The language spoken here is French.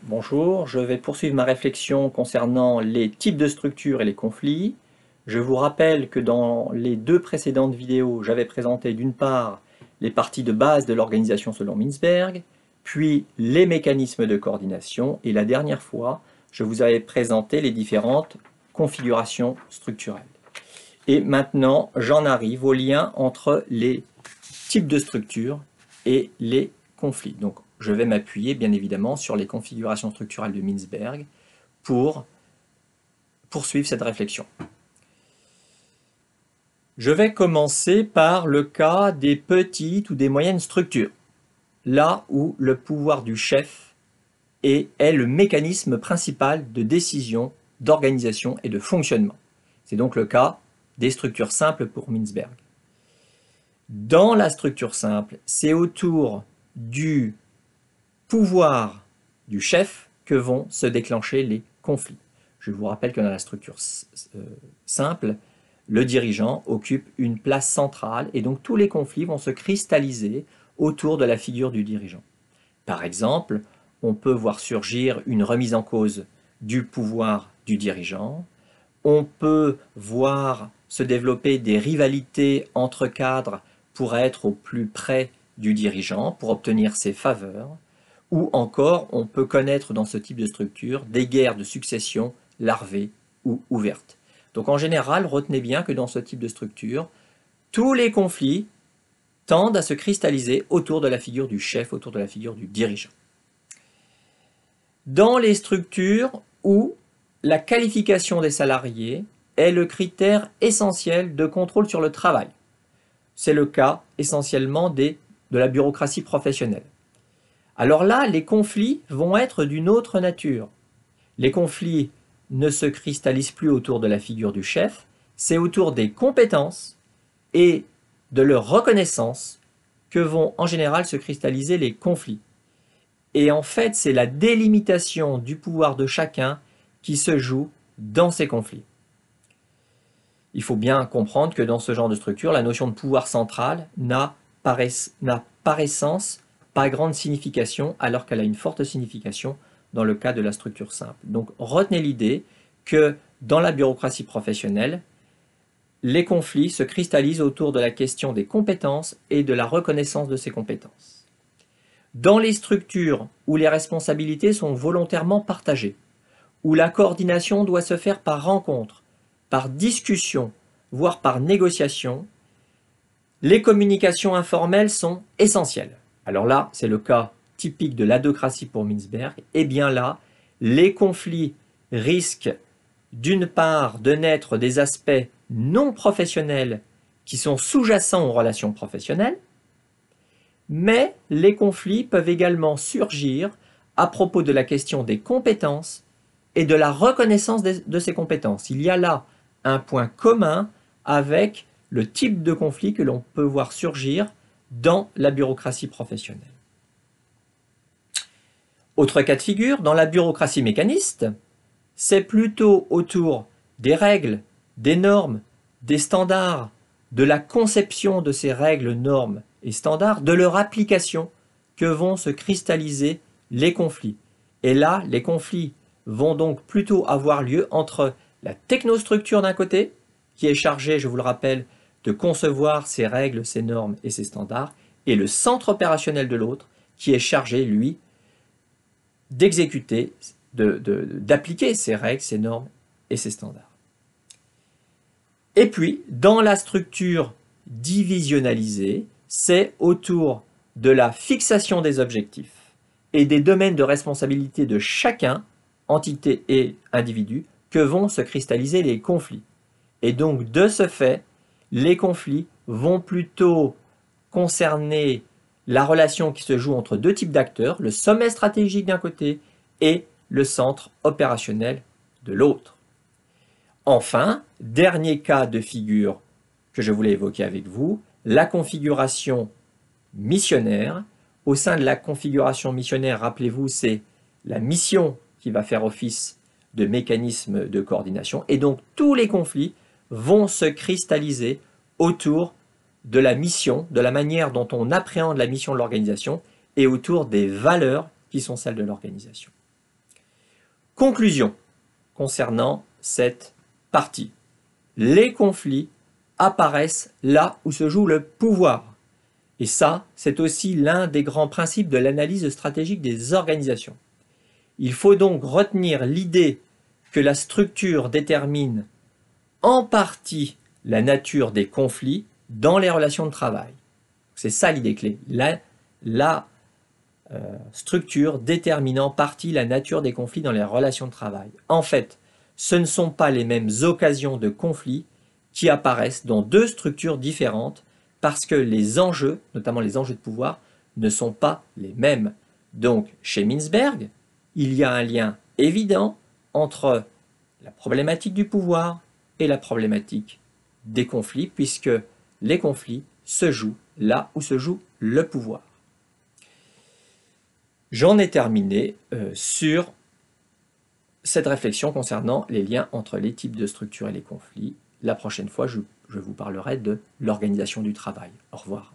Bonjour, je vais poursuivre ma réflexion concernant les types de structures et les conflits. Je vous rappelle que dans les deux précédentes vidéos, j'avais présenté d'une part les parties de base de l'organisation selon Mintzberg, puis les mécanismes de coordination, et la dernière fois, je vous avais présenté les différentes configurations structurelles. Et maintenant, j'en arrive au lien entre les types de structures et les conflits. Donc, je vais m'appuyer bien évidemment sur les configurations structurelles de Mintzberg pour poursuivre cette réflexion. Je vais commencer par le cas des petites ou des moyennes structures, là où le pouvoir du chef est le mécanisme principal de décision, d'organisation et de fonctionnement. C'est donc le cas des structures simples pour Mintzberg. Dans la structure simple, c'est autour du pouvoir du chef que vont se déclencher les conflits. Je vous rappelle que dans la structure simple, le dirigeant occupe une place centrale et donc tous les conflits vont se cristalliser autour de la figure du dirigeant. Par exemple, on peut voir surgir une remise en cause du pouvoir du dirigeant, on peut voir se développer des rivalités entre cadres pour être au plus près du dirigeant, pour obtenir ses faveurs, ou encore on peut connaître dans ce type de structure des guerres de succession larvées ou ouvertes. Donc en général, retenez bien que dans ce type de structure, tous les conflits tendent à se cristalliser autour de la figure du chef, autour de la figure du dirigeant. Dans les structures où la qualification des salariés est le critère essentiel de contrôle sur le travail. C'est le cas essentiellement de la bureaucratie professionnelle. Alors là, les conflits vont être d'une autre nature. Les conflits ne se cristallisent plus autour de la figure du chef, c'est autour des compétences et de leur reconnaissance que vont en général se cristalliser les conflits. Et en fait, c'est la délimitation du pouvoir de chacun qui se joue dans ces conflits. Il faut bien comprendre que dans ce genre de structure, la notion de pouvoir central n'a par essence pas grande signification, alors qu'elle a une forte signification dans le cas de la structure simple. Donc retenez l'idée que dans la bureaucratie professionnelle, les conflits se cristallisent autour de la question des compétences et de la reconnaissance de ces compétences. Dans les structures où les responsabilités sont volontairement partagées, où la coordination doit se faire par rencontre, par discussion, voire par négociation, les communications informelles sont essentielles. Alors là, c'est le cas typique de l'adhocratie pour Mintzberg. Et bien là, les conflits risquent d'une part de naître des aspects non professionnels qui sont sous-jacents aux relations professionnelles, mais les conflits peuvent également surgir à propos de la question des compétences et de la reconnaissance de ces compétences. Il y a là un point commun avec le type de conflit que l'on peut voir surgir dans la bureaucratie professionnelle. Autre cas de figure, dans la bureaucratie mécaniste, c'est plutôt autour des règles, des normes, des standards, de la conception de ces règles, normes et standards, de leur application que vont se cristalliser les conflits. Et là, les conflits vont donc plutôt avoir lieu entre la technostructure d'un côté, qui est chargée, je vous le rappelle, de concevoir ces règles, ces normes et ces standards, et le centre opérationnel de l'autre, qui est chargé, lui, d'exécuter, d'appliquer ces règles, ces normes et ces standards. Et puis, dans la structure divisionnalisée, c'est autour de la fixation des objectifs et des domaines de responsabilité de chacun, entité et individu, que vont se cristalliser les conflits. Et donc, de ce fait, les conflits vont plutôt concerner la relation qui se joue entre deux types d'acteurs, le sommet stratégique d'un côté et le centre opérationnel de l'autre. Enfin, dernier cas de figure que je voulais évoquer avec vous, la configuration missionnaire. Au sein de la configuration missionnaire, rappelez-vous, c'est la mission qui va faire office de mécanisme de coordination. Et donc, tous les conflits vont se cristalliser autour de la mission, de la manière dont on appréhende la mission de l'organisation et autour des valeurs qui sont celles de l'organisation. Conclusion concernant cette partie. Les conflits apparaissent là où se joue le pouvoir. Et ça, c'est aussi l'un des grands principes de l'analyse stratégique des organisations. Il faut donc retenir l'idée que la structure détermine en partie la nature des conflits dans les relations de travail. C'est ça l'idée clé. La structure détermine en partie la nature des conflits dans les relations de travail. En fait, ce ne sont pas les mêmes occasions de conflits qui apparaissent dans deux structures différentes parce que les enjeux, notamment les enjeux de pouvoir, ne sont pas les mêmes. Donc, chez Mintzberg, il y a un lien évident entre la problématique du pouvoir et la problématique des conflits, puisque les conflits se jouent là où se joue le pouvoir. J'en ai terminé sur cette réflexion concernant les liens entre les types de structures et les conflits. La prochaine fois, je vous parlerai de l'organisation du travail. Au revoir.